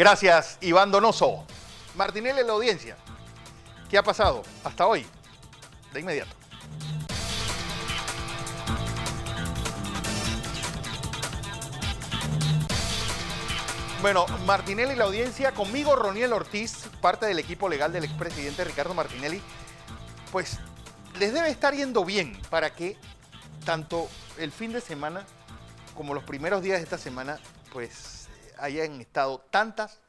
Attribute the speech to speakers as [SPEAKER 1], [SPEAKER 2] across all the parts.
[SPEAKER 1] Gracias, Iván Donoso. Martinelli en la audiencia. ¿Qué ha pasado hasta hoy? De inmediato. Bueno, Martinelli en la audiencia, conmigo Roniel Ortiz, parte del equipo legal del expresidente Ricardo Martinelli. Pues les debe estar yendo bien para que tanto el fin de semana como los primeros días de esta semana pues hayan estado tantas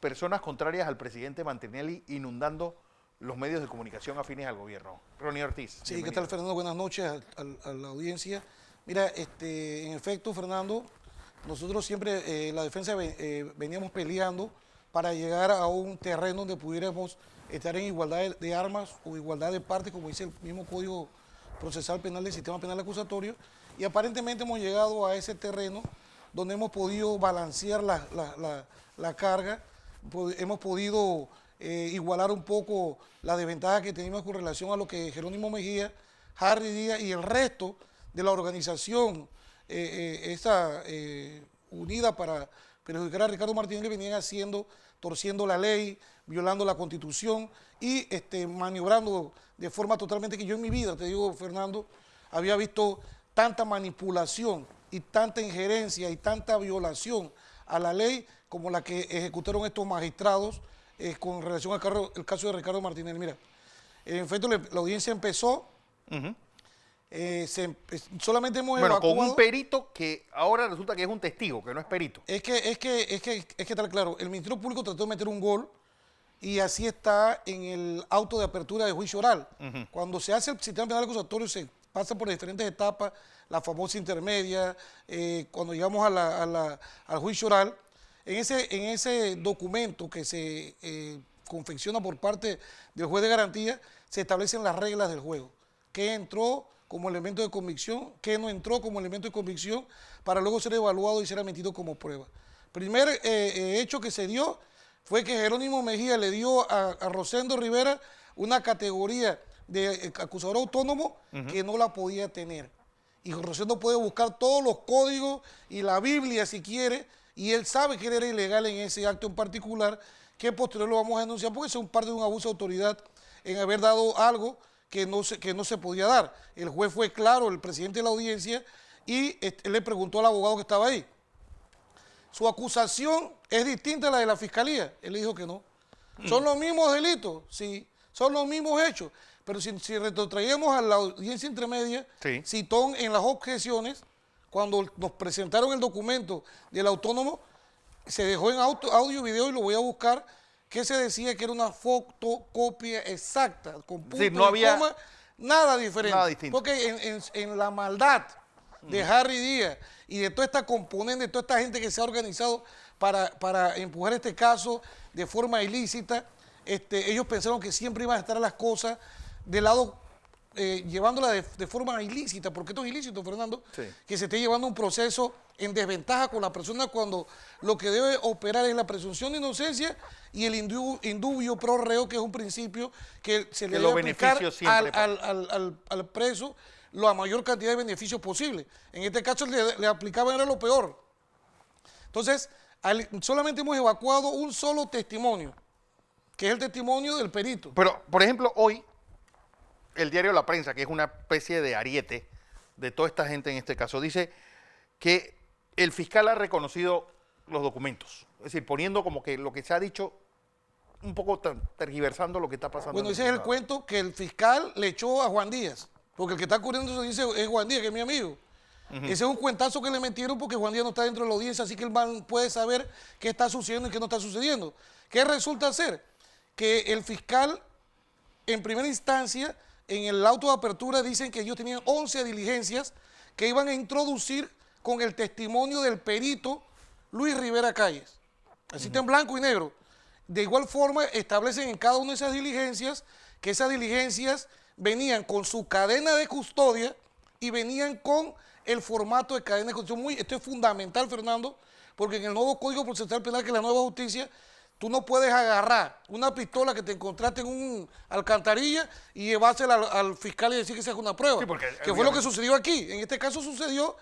[SPEAKER 1] personas contrarias al presidente Martinelli inundando los medios de comunicación afines al gobierno. Roniel Ortiz.
[SPEAKER 2] Sí, ¿qué tal, Fernando? Buenas noches a la audiencia. Mira, en efecto, Fernando, nosotros siempre, la defensa, veníamos peleando para llegar a un terreno donde pudiéramos estar en igualdad de armas o igualdad de partes, como dice el mismo Código Procesal Penal del Sistema Penal Acusatorio, y aparentemente hemos llegado a ese terreno donde hemos podido balancear la carga, hemos podido igualar un poco la desventaja que teníamos con relación a lo que Jerónimo Mejía, Harry Díaz y el resto de la organización unida para perjudicar a Ricardo Martinelli venían haciendo, torciendo la ley, violando la Constitución y maniobrando de forma totalmente que yo en mi vida, te digo, Fernando, había visto tanta manipulación y tanta injerencia y tanta violación a la ley como la que ejecutaron estos magistrados con relación al caso de Ricardo Martinelli. Mira, en efecto la audiencia empezó, solamente hemos evacuado...
[SPEAKER 1] con un perito que ahora resulta que es un testigo, que no es perito.
[SPEAKER 2] Es que está claro, el Ministerio Público trató de meter un gol y así está en el auto de apertura de juicio oral. Cuando se hace el sistema penal acusatorio se pasa por diferentes etapas, la famosa intermedia, cuando llegamos al juicio oral, en ese documento que se confecciona por parte del juez de garantía, se establecen las reglas del juego. ¿Qué entró como elemento de convicción? ¿Qué no entró como elemento de convicción? Para luego ser evaluado y ser admitido como prueba. Primer hecho que se dio fue que Jerónimo Mejía le dio a Rosendo Rivera una categoría de acusador autónomo que no la podía tener. Y Rosendo puede buscar todos los códigos y la Biblia si quiere, y él sabe que él era ilegal en ese acto en particular, que posterior lo vamos a denunciar porque es un parte de un abuso de autoridad en haber dado algo que no se podía dar. El juez fue claro, el presidente de la audiencia, y él le preguntó al abogado que estaba ahí, ¿su acusación es distinta a la de la fiscalía? Él le dijo que no. ¿Son los mismos delitos? Sí, son los mismos hechos. Pero si retrotraíamos a la audiencia intermedia, sí, citó en las objeciones, cuando nos presentaron el documento del autónomo, se dejó en audio y video, y lo voy a buscar, que se decía que era una fotocopia exacta, con punto y coma, nada diferente. Nada distinto. Porque en la maldad de Harry Díaz y de toda esta componente, de toda esta gente que se ha organizado para empujar este caso de forma ilícita, ellos pensaron que siempre iban a estar las cosas del lado, llevándola de forma ilícita, porque esto es ilícito, Fernando, sí, que se esté llevando un proceso en desventaja con la persona cuando lo que debe operar es la presunción de inocencia y el indubio pro reo, que es un principio que se le debe aplicar al preso la mayor cantidad de beneficios posible. En este caso le aplicaban era lo peor. Entonces, solamente hemos evacuado un solo testimonio, que es el testimonio del perito.
[SPEAKER 1] Pero, por ejemplo, hoy, el diario La Prensa, que es una especie de ariete de toda esta gente en este caso, dice que el fiscal ha reconocido los documentos. Es decir, poniendo como que lo que se ha dicho, un poco tergiversando lo que está pasando.
[SPEAKER 2] Bueno, ese es el cuento que el fiscal le echó a Juan Díaz, porque el que está cubriendo eso dice es Juan Díaz, que es mi amigo. Ese es un cuentazo que le metieron porque Juan Díaz no está dentro de la audiencia, así que el man puede saber qué está sucediendo y qué no está sucediendo. ¿Qué resulta ser? Que el fiscal, en primera instancia, en el auto de apertura dicen que ellos tenían 11 diligencias que iban a introducir con el testimonio del perito Luis Rivera Calles. Así está en blanco y negro. De igual forma, establecen en cada una de esas diligencias que esas diligencias venían con su cadena de custodia y venían con el formato de cadena de custodia. Esto es fundamental, Fernando, porque en el nuevo Código Procesal Penal, que es la nueva justicia, tú no puedes agarrar una pistola que te encontraste en un alcantarilla y llevársela al fiscal y decir que esa es una prueba. Sí, que fue lo que sucedió aquí. En este caso sucedió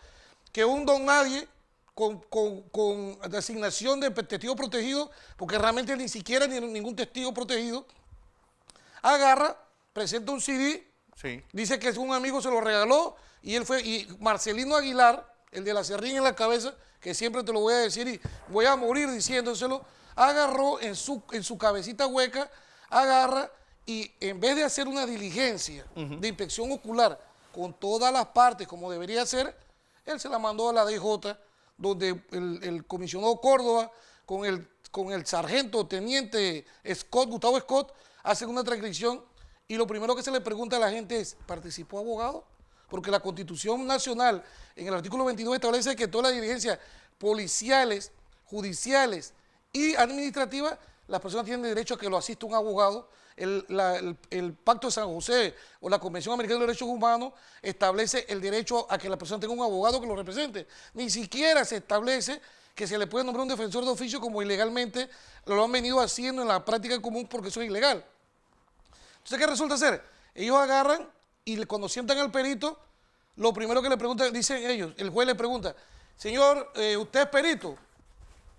[SPEAKER 2] que un don nadie con designación de testigo protegido, porque realmente ni siquiera ni ningún testigo protegido, agarra, presenta un CD,
[SPEAKER 1] Sí.
[SPEAKER 2] dice que un amigo se lo regaló, y él fue, y Marcelino Aguilar, el de la serrín en la cabeza, que siempre te lo voy a decir y voy a morir diciéndoselo, agarró en su cabecita hueca, agarra y en vez de hacer una diligencia de inspección ocular con todas las partes como debería ser, él se la mandó a la DJ, donde el comisionado Córdoba con el sargento teniente Scott, Gustavo Scott, hacen una transcripción y lo primero que se le pregunta a la gente es, ¿participó abogado? Porque la Constitución Nacional en el artículo 22 establece que todas las diligencias policiales, judiciales y administrativas, las personas tienen derecho a que lo asista un abogado. El Pacto de San José o la Convención Americana de los Derechos Humanos establece el derecho a que la persona tenga un abogado que lo represente. Ni siquiera se establece que se le puede nombrar un defensor de oficio como ilegalmente lo han venido haciendo en la práctica común porque eso es ilegal. Entonces, ¿qué resulta ser? Ellos agarran y cuando sientan al perito, lo primero que le preguntan, dicen ellos, el juez le pregunta, señor, ¿usted es perito?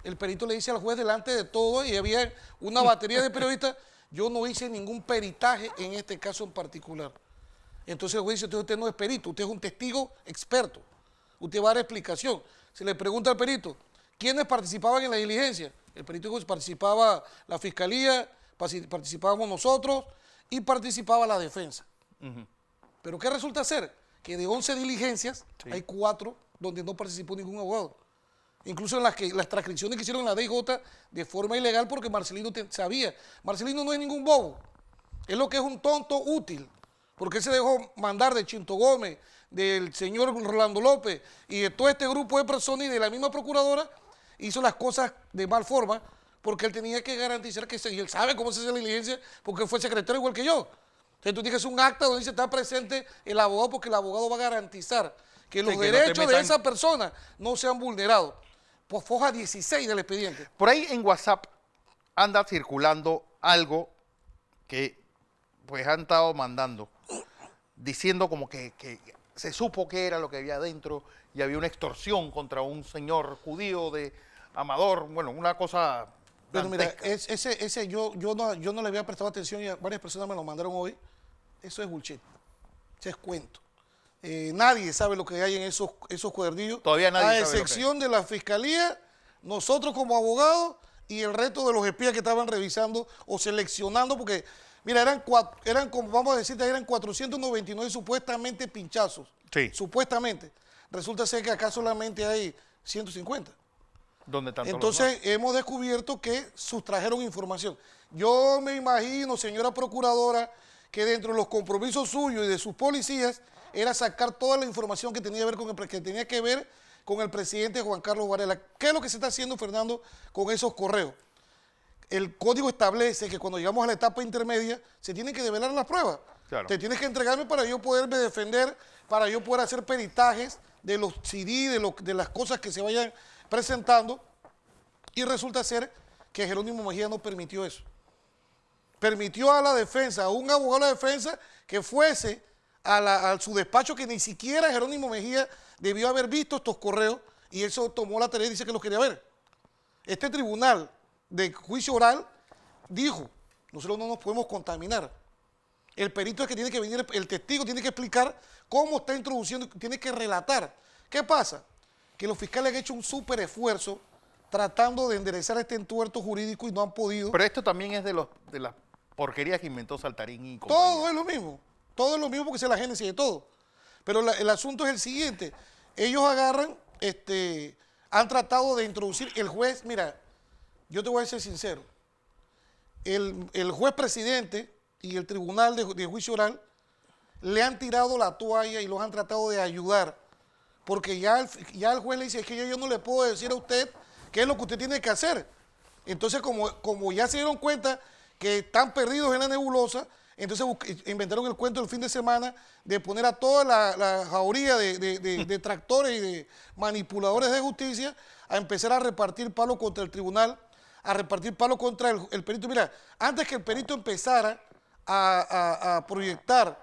[SPEAKER 2] El perito le dice al juez delante de todo y había una batería de periodistas, yo no hice ningún peritaje en este caso en particular. Entonces el juez dice, usted no es perito, usted es un testigo experto, usted va a dar explicación. Se le pregunta al perito, ¿quiénes participaban en la diligencia? El perito dijo, participaba la fiscalía, participábamos nosotros y participaba la defensa. Pero ¿qué resulta ser? Que de 11 diligencias, hay 4 donde no participó ningún abogado. Incluso en las transcripciones que hicieron en la DJ de forma ilegal porque Marcelino sabía. Marcelino no es ningún bobo. Es lo que es un tonto útil. Porque él se dejó mandar de Chinto Gómez, del señor Rolando López y de todo este grupo de personas y de la misma procuradora, hizo las cosas de mal forma porque él tenía que garantizar que y él sabe cómo se hace la diligencia porque él fue secretario igual que yo. Entonces tú tienes un acta donde dice está presente el abogado porque el abogado va a garantizar que los derechos de esa persona no sean vulnerados. Pues foja 16 del expediente.
[SPEAKER 1] Por ahí en WhatsApp anda circulando algo que pues han estado mandando, diciendo como que se supo que era lo que había adentro y había una extorsión contra un señor judío de Amador, bueno, una cosa
[SPEAKER 2] Pero mira,
[SPEAKER 1] dantesca.
[SPEAKER 2] yo no le había prestado atención y varias personas me lo mandaron hoy. Eso es bullshit. Eso es cuento. Nadie sabe lo que hay en esos cuadernillos.
[SPEAKER 1] Todavía nadie sabe
[SPEAKER 2] a
[SPEAKER 1] lo que
[SPEAKER 2] excepción de la fiscalía, nosotros como abogados y el resto de los espías que estaban revisando o seleccionando, porque, mira, eran como, vamos a decirte, eran 499 supuestamente pinchazos.
[SPEAKER 1] Sí.
[SPEAKER 2] Supuestamente. Resulta ser que acá solamente hay 150.
[SPEAKER 1] ¿Dónde están todos los
[SPEAKER 2] Entonces hemos descubierto que sustrajeron información. Yo me imagino, señora procuradora, que dentro de los compromisos suyos y de sus policías era sacar toda la información que tenía que ver con el presidente Juan Carlos Varela. ¿Qué es lo que se está haciendo, Fernando, con esos correos? El código establece que cuando llegamos a la etapa intermedia se tienen que develar las pruebas.
[SPEAKER 1] Claro.
[SPEAKER 2] Te tienes que entregarme para yo poderme defender, para yo poder hacer peritajes de los CD, de las cosas que se vayan presentando. Y resulta ser que Jerónimo Mejía no permitió eso. Permitió a la defensa, a un abogado de la defensa, que fuese a su despacho, que ni siquiera Jerónimo Mejía debió haber visto estos correos, y eso tomó la tarea y dice que los quería ver. Este tribunal de juicio oral dijo, nosotros no nos podemos contaminar. El perito es que tiene que venir, el testigo tiene que explicar cómo está introduciendo, tiene que relatar. ¿Qué pasa? Que los fiscales han hecho un súper esfuerzo tratando de enderezar este entuerto jurídico y no han podido.
[SPEAKER 1] Pero esto también es de las porquerías que inventó Saltarín y compañía.
[SPEAKER 2] Todo es lo mismo. Todo es lo mismo porque es la génesis de todo. Pero el asunto es el siguiente. Ellos agarran, han tratado de introducir, el juez, mira, yo te voy a ser sincero, el juez presidente y el tribunal de juicio oral le han tirado la toalla y los han tratado de ayudar. Porque ya el juez le dice, es que yo no le puedo decir a usted qué es lo que usted tiene que hacer. Entonces, como ya se dieron cuenta que están perdidos en la nebulosa, entonces inventaron el cuento del fin de semana de poner a toda la jauría de tractores y de manipuladores de justicia a empezar a repartir palo contra el tribunal, a repartir palo contra el perito. Mira, antes que el perito empezara a proyectar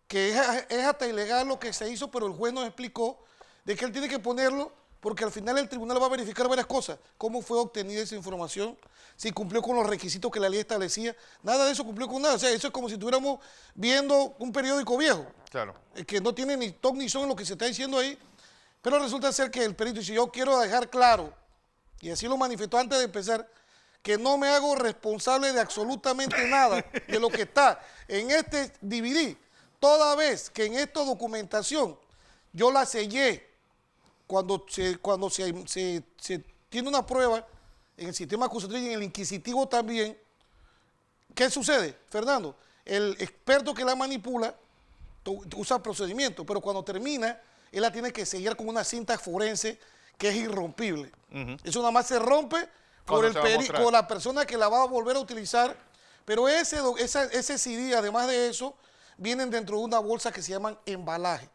[SPEAKER 2] que es hasta ilegal lo que se hizo, pero el juez nos explicó de que él tiene que ponerlo porque al final el tribunal va a verificar varias cosas. Cómo fue obtenida esa información, si cumplió con los requisitos que la ley establecía. Nada de eso cumplió con nada. O sea, eso es como si estuviéramos viendo un periódico viejo.
[SPEAKER 1] Claro.
[SPEAKER 2] Que no tiene ni ton ni son en lo que se está diciendo ahí. Pero resulta ser que el perito dice, yo quiero dejar claro, y así lo manifestó antes de empezar, que no me hago responsable de absolutamente nada de lo que está en este DVD, toda vez que en esta documentación yo la sellé cuando se tiene una prueba en el sistema acusatorio y en el inquisitivo también. ¿Qué sucede, Fernando? El experto que la manipula usa procedimiento, pero cuando termina, él la tiene que sellar con una cinta forense que es irrompible. Eso nada más se rompe por la persona que la va a volver a utilizar, pero ese CD, además de eso, vienen dentro de una bolsa que se llaman embalaje.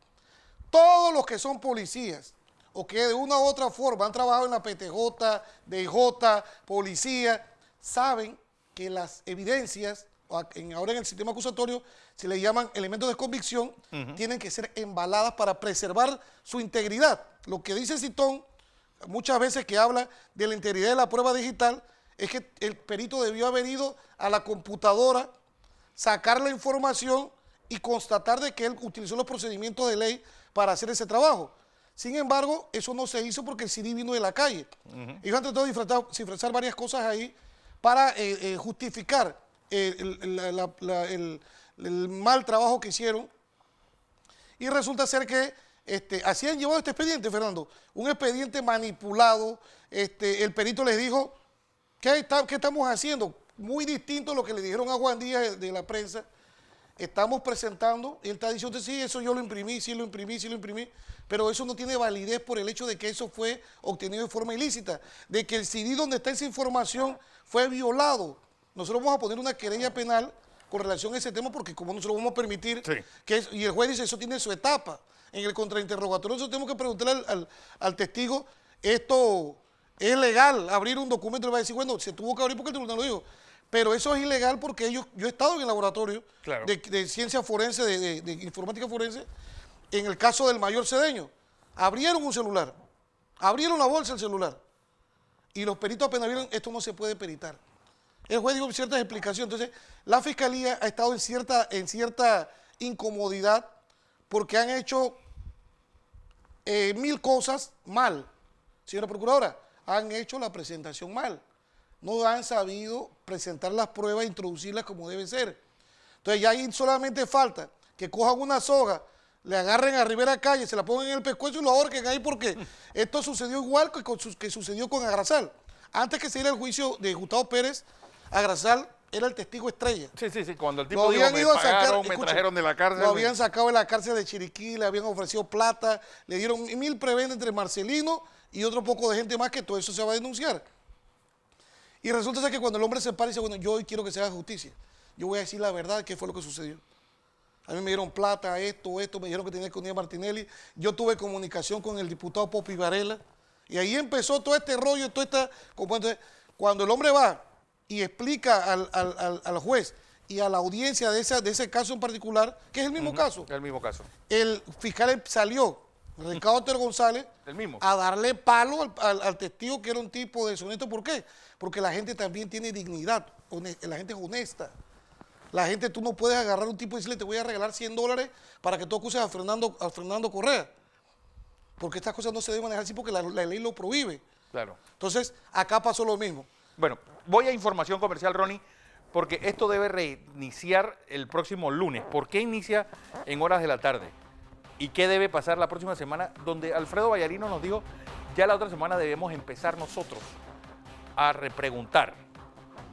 [SPEAKER 2] Todos los que son policías o que de una u otra forma han trabajado en la PTJ, DJ, policía, saben que las evidencias, ahora en el sistema acusatorio, se le llaman elementos de convicción, tienen que ser embaladas para preservar su integridad. Lo que dice Citón, muchas veces que habla de la integridad de la prueba digital, es que el perito debió haber ido a la computadora, sacar la información y constatar de que él utilizó los procedimientos de ley para hacer ese trabajo. Sin embargo, eso no se hizo porque el CD vino de la calle. Ellos han tratado de disfrazar varias cosas ahí para justificar el mal trabajo que hicieron. Y resulta ser que así han llevado este expediente, Fernando. Un expediente manipulado. El perito les dijo, ¿qué estamos haciendo? Muy distinto a lo que le dijeron a Juan Díaz de la prensa. Estamos presentando, y él está diciendo, sí, eso yo lo imprimí, sí lo imprimí, pero eso no tiene validez por el hecho de que eso fue obtenido de forma ilícita, de que el CD donde está esa información fue violado. Nosotros vamos a poner una querella penal con relación a ese tema porque como nosotros vamos a permitir, y el juez dice, eso tiene su etapa. En el contrainterrogatorio nosotros tenemos que preguntarle al testigo, esto es legal, abrir un documento, le va a decir, bueno, se tuvo que abrir porque el tribunal lo dijo. Pero eso es ilegal porque yo he estado en el laboratorio de ciencia forense, de informática forense, en el caso del mayor Cedeño. Abrieron un celular, abrieron la bolsa del celular y los peritos apenas vieron, esto no se puede peritar. El juez dio ciertas explicaciones. Entonces, la fiscalía ha estado en cierta incomodidad porque han hecho 1000 cosas mal. Señora Procuradora, han hecho la presentación mal. No han sabido presentar las pruebas e introducirlas como debe ser. Entonces ya ahí solamente falta que cojan una soga, le agarren a Rivera Calle, se la pongan en el pescuezo y lo ahorquen ahí porque esto sucedió igual que sucedió con Agrasal. Antes que se diera el juicio de Gustavo Pérez, Agrasal era el testigo estrella.
[SPEAKER 1] Sí, cuando el tipo dijo, me trajeron de la cárcel.
[SPEAKER 2] Lo habían sacado de la cárcel de Chiriquí, le habían ofrecido plata, le dieron 1000 prebendas entre Marcelino y otro poco de gente más que todo eso se va a denunciar. Y resulta ser que cuando el hombre se para y dice, bueno, yo hoy quiero que se haga justicia, yo voy a decir la verdad, qué fue lo que sucedió. A mí me dieron plata, esto, me dijeron que tenía que unir a Martinelli, yo tuve comunicación con el diputado Popi Varela, y ahí empezó todo este rollo, entonces, cuando el hombre va y explica al juez y a la audiencia de ese caso en particular, que es el mismo caso.
[SPEAKER 1] El mismo caso.
[SPEAKER 2] El fiscal salió, Ricardo Otero González, a darle palo al testigo que era un tipo deshonesto. ¿Por qué? Porque la gente también tiene dignidad, la gente es honesta. La gente, tú no puedes agarrar a un tipo y decirle, te voy a regalar $100 para que tú acuses a Fernando Correa. Porque estas cosas no se deben manejar así porque la ley lo prohíbe.
[SPEAKER 1] Claro.
[SPEAKER 2] Entonces, acá pasó lo mismo.
[SPEAKER 1] Bueno, voy a información comercial, Ronnie, porque esto debe reiniciar el próximo lunes. ¿Por qué inicia en horas de la tarde? ¿Y qué debe pasar la próxima semana? Donde Alfredo Vallarino nos dijo, ya la otra semana debemos empezar nosotros a repreguntar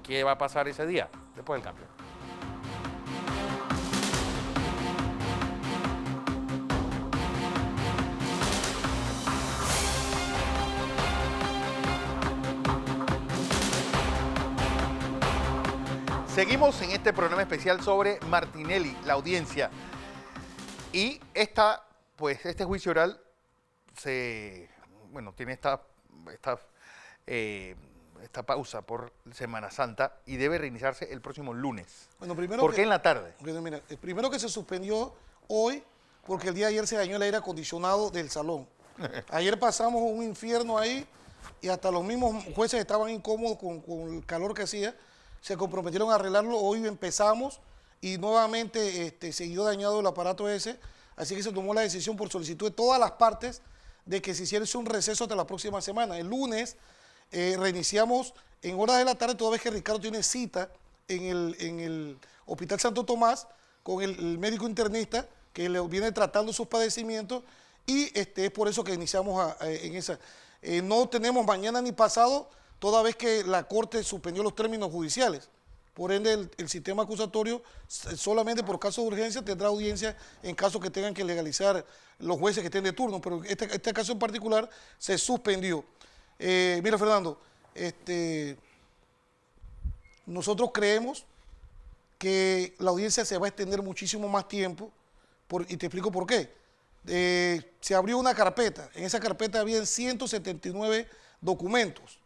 [SPEAKER 1] qué va a pasar ese día, después del cambio. Seguimos en este programa especial sobre Martinelli, la audiencia. Y este juicio oral tiene esta pausa por Semana Santa y debe reiniciarse el próximo lunes.
[SPEAKER 2] Bueno, primero
[SPEAKER 1] ¿Por qué en la tarde?
[SPEAKER 2] Mira, primero que se suspendió hoy porque el día de ayer se dañó el aire acondicionado del salón. Ayer pasamos un infierno ahí y hasta los mismos jueces estaban incómodos con el calor que hacía. Se comprometieron a arreglarlo. Hoy empezamos y nuevamente siguió dañado el aparato ese. Así que se tomó la decisión por solicitud de todas las partes de que se hiciera un receso hasta la próxima semana. El lunes reiniciamos en horas de la tarde, toda vez que Ricardo tiene cita en el Hospital Santo Tomás con el médico internista que le viene tratando sus padecimientos, y es por eso que iniciamos en esa. No tenemos mañana ni pasado, toda vez que la Corte suspendió los términos judiciales. Por ende, el sistema acusatorio solamente por caso de urgencia tendrá audiencia en caso que tengan que legalizar los jueces que estén de turno, pero este caso en particular se suspendió. Mira, Fernando, nosotros creemos que la audiencia se va a extender muchísimo más tiempo, y te explico por qué. Se abrió una carpeta, en esa carpeta habían 179 documentos,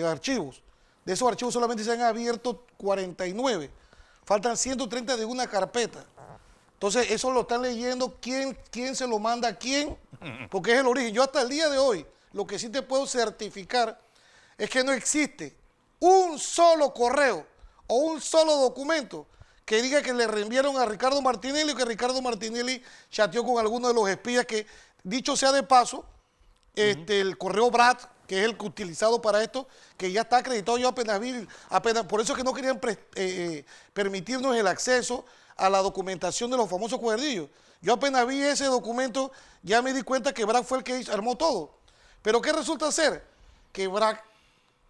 [SPEAKER 2] archivos. De esos archivos solamente se han abierto 49, faltan 130 de una carpeta. Entonces eso lo están leyendo, quién se lo manda a quién, porque es el origen. Yo hasta el día de hoy, lo que sí te puedo certificar es que no existe un solo correo o un solo documento que diga que le reenviaron a Ricardo Martinelli o que Ricardo Martinelli chateó con alguno de los espías, que, dicho sea de paso, el correo BRAT, que es el utilizado para esto, que ya está acreditado. Yo apenas por eso es que no querían permitirnos el acceso a la documentación de los famosos cuadernillos. Yo apenas vi ese documento, ya me di cuenta que BRAC fue el que armó todo. Pero ¿qué resulta ser? Que BRAC,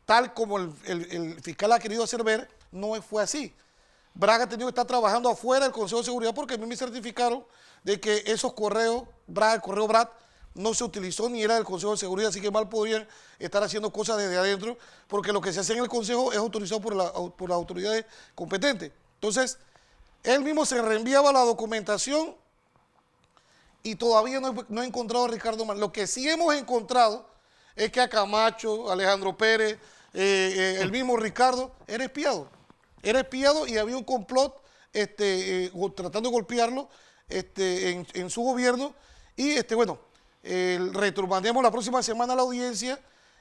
[SPEAKER 2] tal como el fiscal ha querido hacer ver, no fue así. BRAC ha tenido que estar trabajando afuera del Consejo de Seguridad, porque a mí me certificaron de que esos correos, el correo BRAC, no se utilizó ni era del Consejo de Seguridad, así que mal podrían estar haciendo cosas desde adentro, porque lo que se hace en el Consejo es autorizado por las autoridades competentes. Entonces, él mismo se reenviaba la documentación y todavía no he encontrado a Ricardo Martinelli. Lo que sí hemos encontrado es que a Camacho, Alejandro Pérez, el mismo Ricardo, era espiado y había un complot tratando de golpearlo en su gobierno. Y bueno, retromandeamos la próxima semana a la audiencia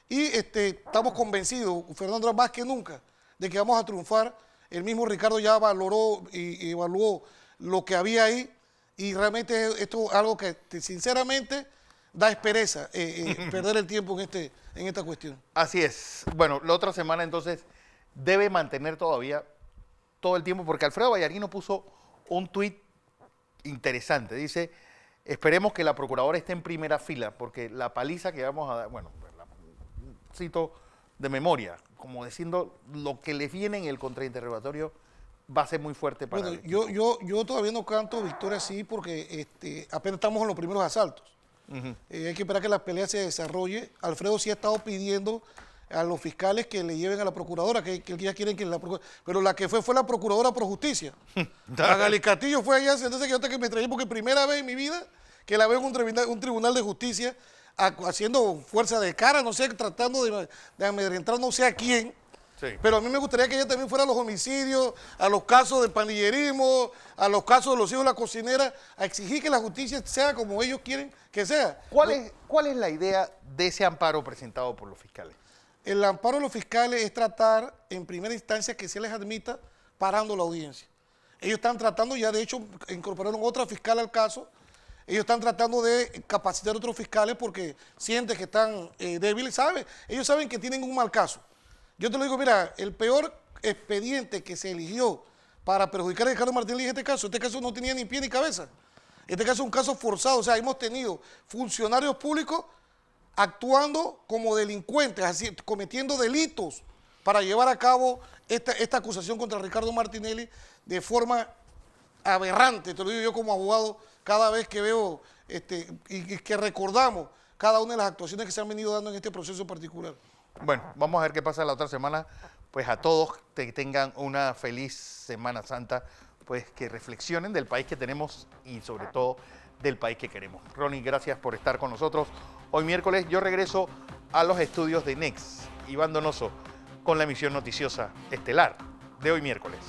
[SPEAKER 2] y estamos convencidos, Fernando, más que nunca, de que vamos a triunfar. El mismo Ricardo ya valoró y evaluó lo que había ahí, y realmente esto es algo que sinceramente da esperanza, perder el tiempo en esta cuestión.
[SPEAKER 1] Así es. Bueno, la otra semana entonces debe mantener todavía todo el tiempo, porque Alfredo Vallarino puso un tuit interesante. Dice: esperemos que la procuradora esté en primera fila, porque la paliza que vamos a dar, bueno, cito de memoria, como diciendo lo que les viene en el contrainterrogatorio, va a ser muy fuerte para
[SPEAKER 2] él. Yo todavía no canto victoria así, porque apenas estamos en los primeros asaltos. Hay que esperar que la pelea se desarrolle. Alfredo sí ha estado pidiendo a los fiscales que le lleven a la procuradora, que ya quieren que la procuradora, pero la que fue la procuradora por justicia. Magali Castillo fue allá, entonces que me traí, porque primera vez en mi vida que la veo en un tribunal de justicia haciendo fuerza de cara, no sé, tratando de amedrentar no sé a quién. Sí. Pero a mí me gustaría que ella también fuera a los homicidios, a los casos de pandillerismo, a los casos de los hijos de la cocinera, a exigir que la justicia sea como ellos quieren que sea.
[SPEAKER 1] ¿Cuál es la idea de ese amparo presentado por los fiscales?
[SPEAKER 2] El amparo de los fiscales es tratar en primera instancia que se les admita parando la audiencia. Ellos están tratando, ya de hecho incorporaron otra fiscal al caso. Ellos están tratando de capacitar a otros fiscales porque sienten que están débiles, ¿saben? Ellos saben que tienen un mal caso. Yo te lo digo, mira, el peor expediente que se eligió para perjudicar a Ricardo Martinelli es este caso no tenía ni pie ni cabeza. Este caso es un caso forzado, o sea, hemos tenido funcionarios públicos actuando como delincuentes, así, cometiendo delitos para llevar a cabo esta acusación contra Ricardo Martinelli de forma aberrante, te lo digo yo como abogado, cada vez que veo y que recordamos cada una de las actuaciones que se han venido dando en este proceso particular.
[SPEAKER 1] Bueno, vamos a ver qué pasa la otra semana. Pues a todos que tengan una feliz Semana Santa, pues que reflexionen del país que tenemos y sobre todo del país que queremos. Ronnie, gracias por estar con nosotros. Hoy miércoles yo regreso a los estudios de Next, Iván Donoso, con la emisión noticiosa estelar de hoy miércoles.